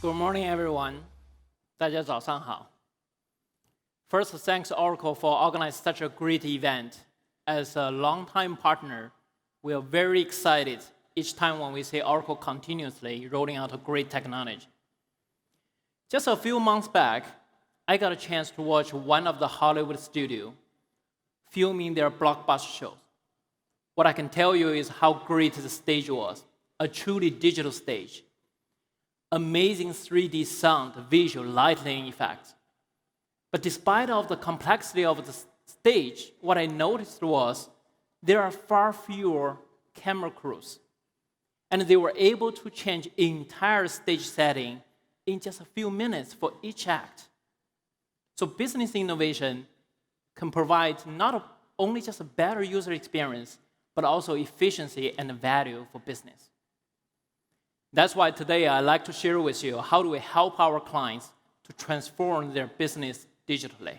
Good morning, everyone. 大家早上好. First, thanks Oracle for organizing such a great event. As a longtime partner, we are very excited each time when we see Oracle continuously rolling out a great technology. Just a few months back, I got a chance to watch one of the Hollywood studios filming their blockbuster shows. What I can tell you is how great the stage was, a truly digital stage. Amazing 3D sound, visual, lighting effects. But despite of the complexity of the stage, what I noticed was there are far fewer camera crews. And they were able to change entire stage setting in just a few minutes for each act. So business innovation can provide not only just a better user experience, but also efficiency and value for business. That's why today I'd like to share with you how do we help our clients to transform their business digitally.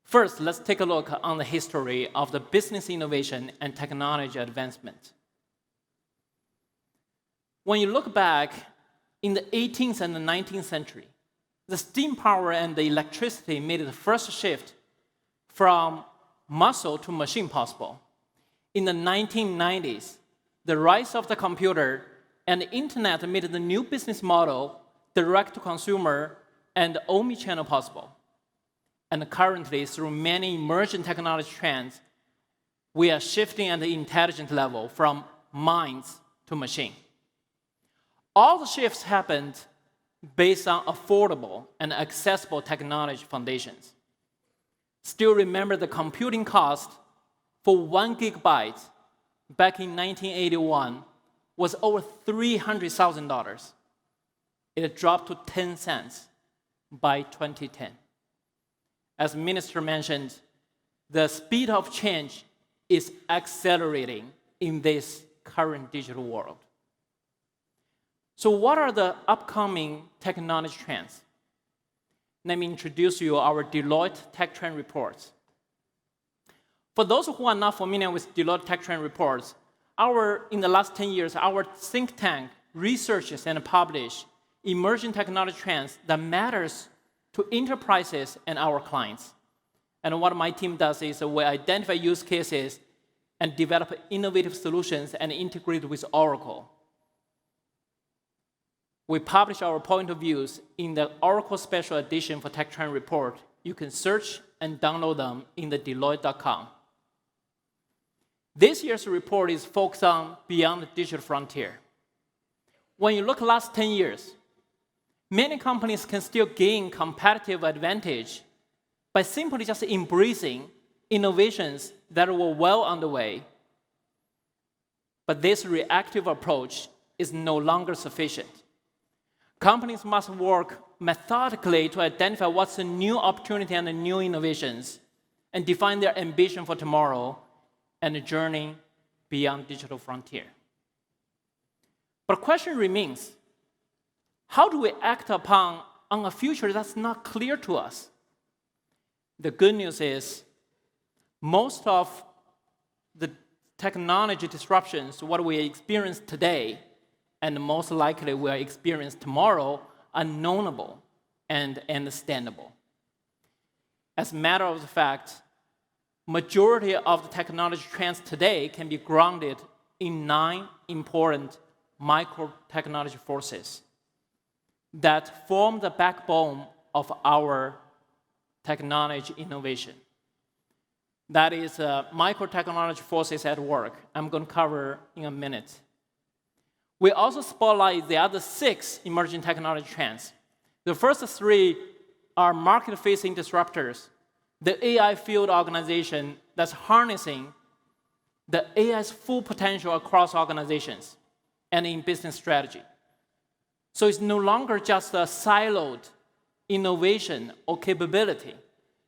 First, let's take a look on the history of the business innovation and technology advancement. When you look back in the 18th and the 19th century, the steam power and the electricity made the first shift from muscle to machine possible. In the 1990s, the rise of the computer and the internet made the new business model, direct-to-consumer and omni-channel possible. And currently, through many emerging technology trends, we are shifting at the intelligent level from minds to machine. All the shifts happened based on affordable and accessible technology foundations. Still remember the computing cost for 1 gigabyte back in 1981 was over $300,000. It dropped to 10 cents by 2010. As Minister mentioned, the speed of change is accelerating in this current digital world. So what are the upcoming technology trends? Let me introduce you our Deloitte Tech Trend reports. For those who are not familiar with Deloitte Tech Trend reports, in the last 10 years, our think tank researches and publishes emerging technology trends that matters to enterprises and our clients. And what my team does is we identify use cases and develop innovative solutions and integrate with Oracle. We publish our point of views in the Oracle Special Edition for Tech Trend Report. You can search and download them in the Deloitte.com. This year's report is focused on beyond the digital frontier. When you look last 10 years, many companies can still gain competitive advantage by simply just embracing innovations that were well underway. But this reactive approach is no longer sufficient. Companies must work methodically to identify what's the new opportunity and the new innovations and define their ambition for tomorrow and a journey beyond digital frontier. But the question remains, how do we act on a future that's not clear to us? The good news is most of the technology disruptions, what we experience today, and most likely will experience tomorrow, are knowable and understandable. As a matter of fact, majority of the technology trends today can be grounded in 9 important micro-technology forces that form the backbone of our technology innovation. That is micro-technology forces at work. I'm going to cover in a minute. We also spotlight the other 6 emerging technology trends. The first 3 are market-facing disruptors, the AI field organization that's harnessing the AI's full potential across organizations and in business strategy. So it's no longer just a siloed innovation or capability.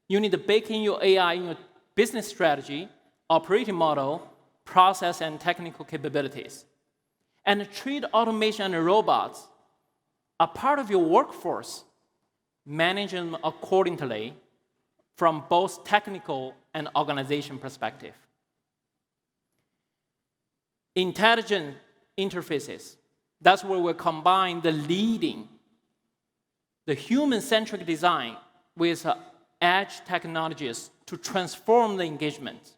You need to bake in your AI in your business strategy, operating model, process, and technical capabilities. And treat automation and robots are part of your workforce, manage them accordingly from both technical and organization perspective. Intelligent interfaces That's where we combine the human-centric design with edge technologies to transform the engagement.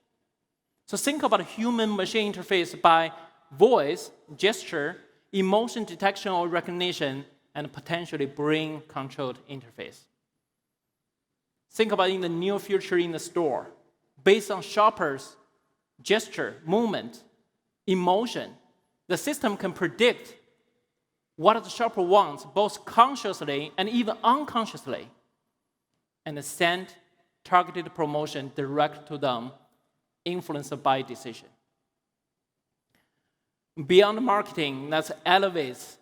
So think about human-machine interface by voice, gesture, emotion detection or recognition, and potentially brain-controlled interface. Think about in the near future in the store, based on shoppers' gesture, movement, emotion, the system can predict what the shopper wants, both consciously and even unconsciously, and send targeted promotion direct to them, influenced by decision. Beyond marketing, that elevates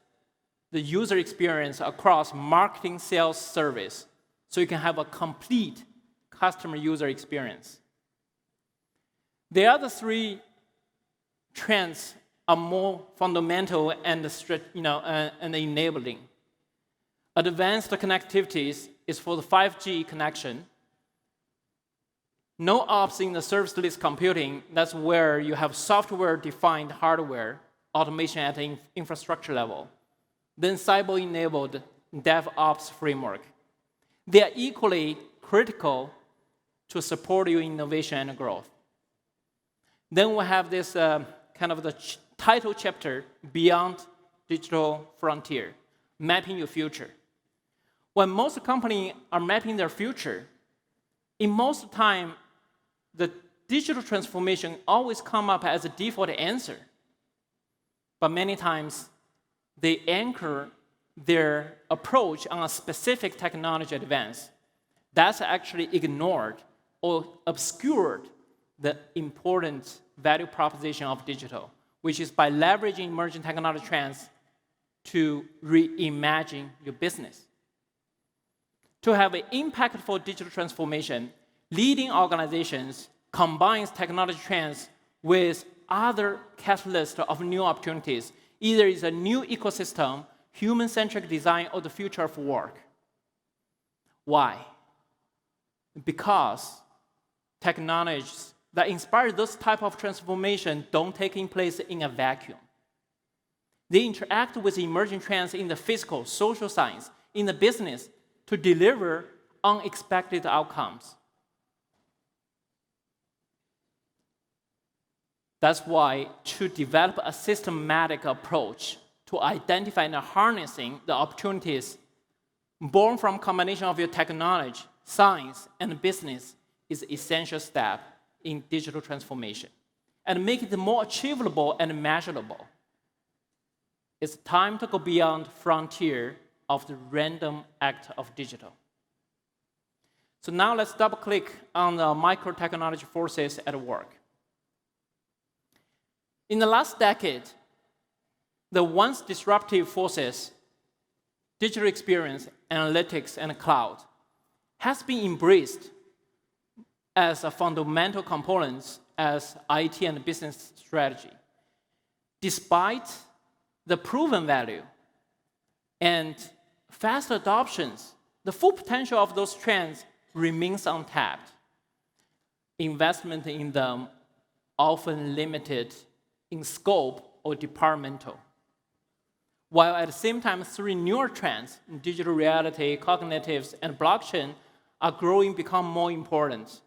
the user experience across marketing, sales, service, so you can have a complete customer user experience. The other three trends are more fundamental and enabling. Advanced connectivities is for the 5G connection. No ops in the service-less computing, that's where you have software-defined hardware, automation at the infrastructure level. Then cyber-enabled DevOps framework. They are equally critical to support your innovation and growth. Then we have this kind of the title chapter, Beyond Digital Frontier, mapping your future. When most companies are mapping their future, in most time, the digital transformation always come up as a default answer. But many times, they anchor their approach on a specific technology advance. That's actually ignored or obscured the important value proposition of digital, which is by leveraging emerging technology trends to reimagine your business. To have an impactful digital transformation, leading organizations combines technology trends with other catalysts of new opportunities. Either it's a new ecosystem, human-centric design, or the future of work. Why? Because technologies that inspire this type of transformation don't take place in a vacuum. They interact with emerging trends in the physical, social science, in the business to deliver unexpected outcomes. That's why to develop a systematic approach to identify and harnessing the opportunities born from combination of your technology, science, and business is an essential step in digital transformation and make it more achievable and measurable. It's time to go beyond frontier of the random act of digital. So now let's double-click on the micro-technology forces at work. In the last decade, the once disruptive forces, digital experience, analytics, and cloud, has been embraced as a fundamental components as IT and business strategy. Despite the proven value and fast adoptions, the full potential of those trends remains untapped. Investment in them often limited in scope or departmental. While at the same time, three newer trends, digital reality, cognitives, and blockchain, are growing, become more important.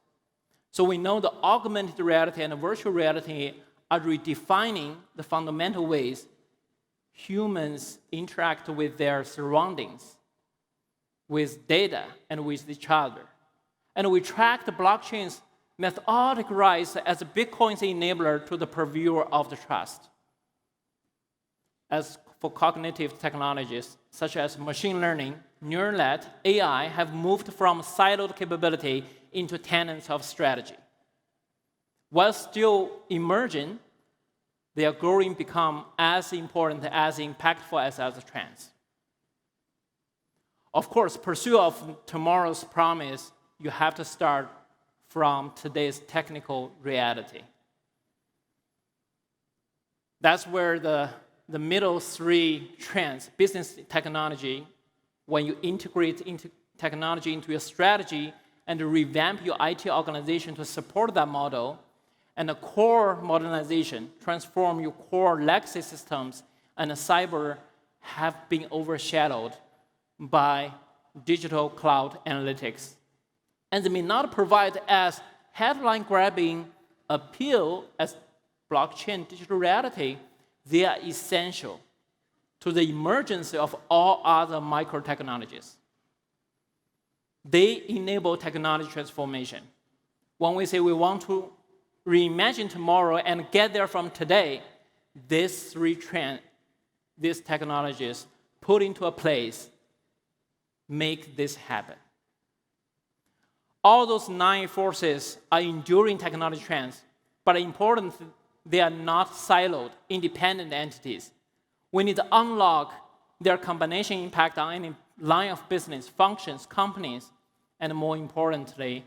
So we know the augmented reality and virtual reality are redefining the fundamental ways humans interact with their surroundings, with data, and with each other. And we track the blockchain's methodic rise as Bitcoin's enabler to the purveyor of the trust. As for cognitive technologies, such as machine learning, neural net, AI have moved from siloed capability into tenets of strategy. While still emerging, they are growing, become as important, as impactful as other trends. Of course, pursuit of tomorrow's promise, you have to start from today's technical reality. That's where the middle three trends, business technology, when you integrate into technology into your strategy and revamp your IT organization to support that model, and the core modernization, transform your core legacy systems and cyber have been overshadowed by digital cloud analytics. And they may not provide as headline-grabbing appeal as blockchain digital reality. They are essential to the emergence of all other micro-technologies. They enable technology transformation. When we say we want to reimagine tomorrow and get there from today, these three trends, these technologies put into a place, make this happen. All those 9 forces are enduring technology trends, but importantly, they are not siloed, independent entities. We need to unlock their combination impact on any line of business, functions, companies, and more importantly,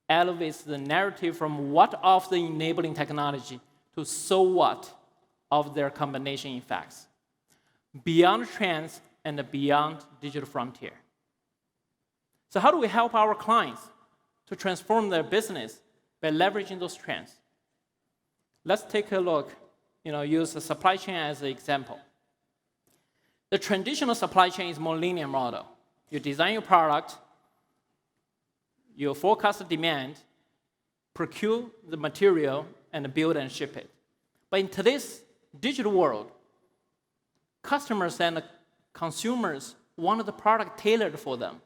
elevates the narrative from what of the enabling technology to so what of their combination effects, beyond trends and beyond digital frontier. So how do we help our clients to transform their business by leveraging those trends? Let's take a look, use the supply chain as an example. The traditional supply chain is more linear model. You design your product, you forecast the demand, procure the material, and build and ship it. But in today's digital world, customers and consumers want the product tailored for them.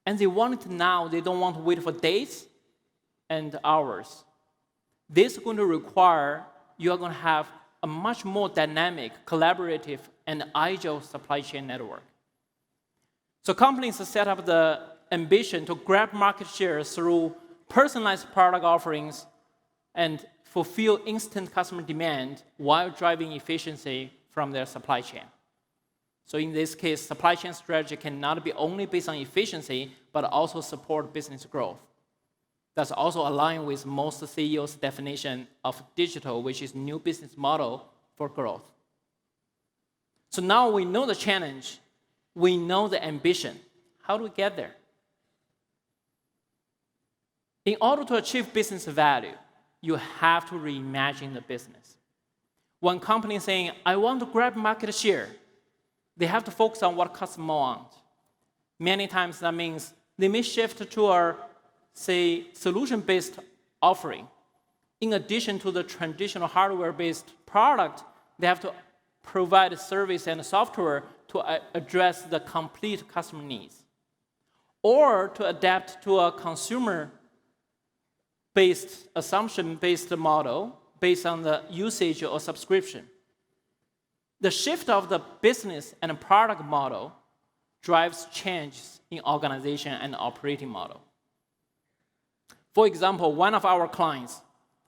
And they want it now. They don't want to wait for days and hours. This is going to require you are going to have a much more dynamic, collaborative, and agile supply chain network. So companies set up the ambition to grab market share through personalized product offerings and fulfill instant customer demand while driving efficiency from their supply chain. So in this case, supply chain strategy cannot be only based on efficiency, but also support business growth. That's also aligned with most CEOs' definition of digital, which is new business model for growth. So now we know the challenge, we know the ambition. How do we get there? In order to achieve business value, you have to reimagine the business. When companies saying, I want to grab market share, they have to focus on what customers want. Many times that means they may shift to a, say, solution-based offering. In addition to the traditional hardware-based product, they have to provide service and software to address the complete customer needs. Or to adapt to a consumer-based, assumption-based model based on the usage or subscription. The shift of the business and product model drives changes in organization and operating model. For example, one of our clients,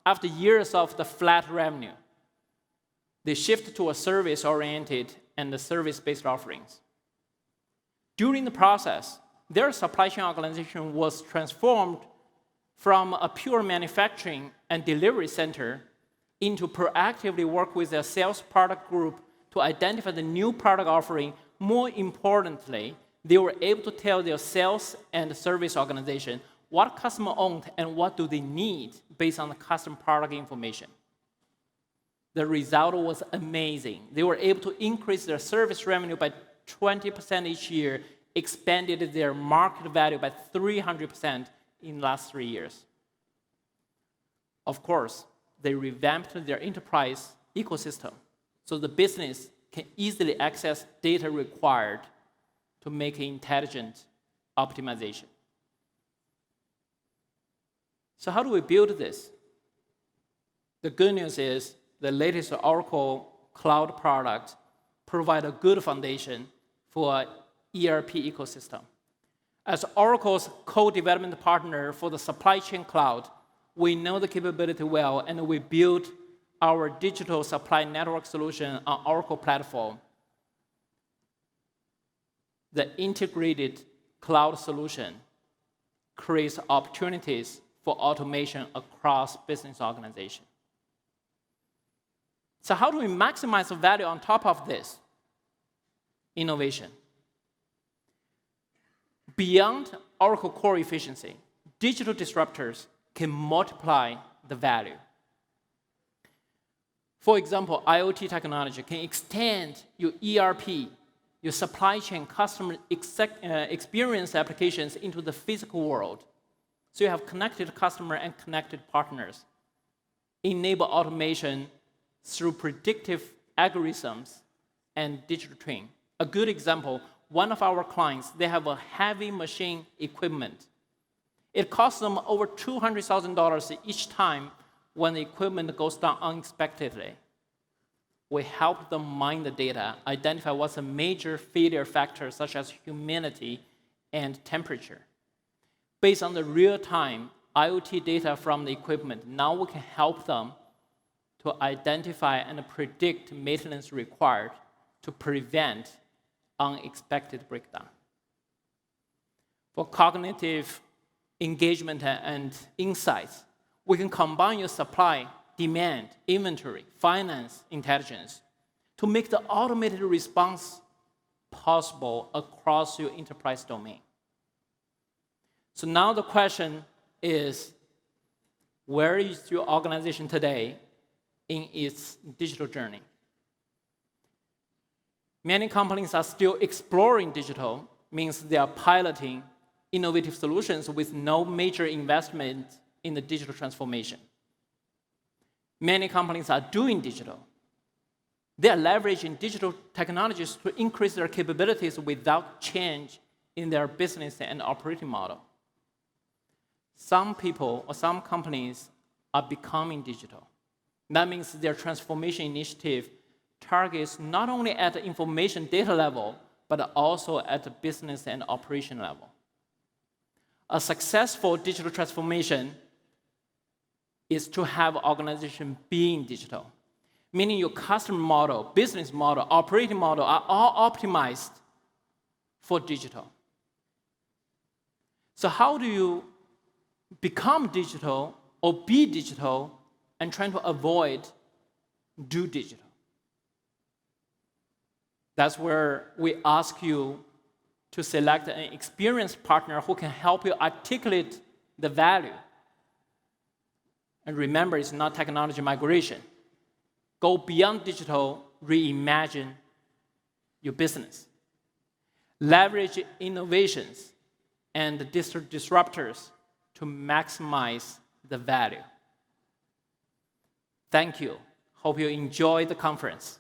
after years of the flat revenue, they shift to a service-oriented and the service-based offerings. During the process, their supply chain organization was transformed from a pure manufacturing and delivery center into proactively work with their sales product group to identify the new product offering. More importantly, they were able to tell their sales and service organization what customer owned and what do they need based on the custom product information. The result was amazing. They were able to increase their service revenue by 20% each year, expanded their market value by 300% in the last 3 years. Of course, they revamped their enterprise ecosystem so the business can easily access data required to make intelligent optimization. So how do we build this? The good news is the latest Oracle cloud product provide a good foundation for an ERP ecosystem. As Oracle's co-development partner for the supply chain cloud, we know the capability well, and we built our digital supply network solution on Oracle platform. The integrated cloud solution creates opportunities for automation across business organization. So how do we maximize the value on top of this? Innovation. Beyond Oracle core efficiency, digital disruptors can multiply the value. For example, IoT technology can extend your ERP, your supply chain, customer experience applications into the physical world. So you have connected customer and connected partners. Enable automation through predictive algorithms and digital twin. A good example, one of our clients, they have a heavy machine equipment. It costs them over $200,000 each time when the equipment goes down unexpectedly. We help them mine the data, identify what's a major failure factor, such as humidity and temperature. Based on the real-time IoT data from the equipment, now we can help them to identify and predict maintenance required to prevent unexpected breakdown. For cognitive engagement and insights, we can combine your supply, demand, inventory, finance intelligence to make the automated response possible across your enterprise domain. So now the question is, where is your organization today in its digital journey? Many companies are still exploring digital, means they are piloting innovative solutions with no major investment in the digital transformation. Many companies are doing digital. They are leveraging digital technologies to increase their capabilities without change in their business and operating model. Some people or some companies are becoming digital. That means their transformation initiative targets not only at the information data level, but also at the business and operation level. A successful digital transformation is to have organization being digital, meaning your customer model, business model, operating model are all optimized for digital. So how do you become digital or be digital and trying to avoid do digital? That's where we ask you to select an experienced partner who can help you articulate the value. And remember, it's not technology migration. Go beyond digital, reimagine your business. Leverage innovations and disruptors to maximize the value. Thank you. Hope you enjoy the conference.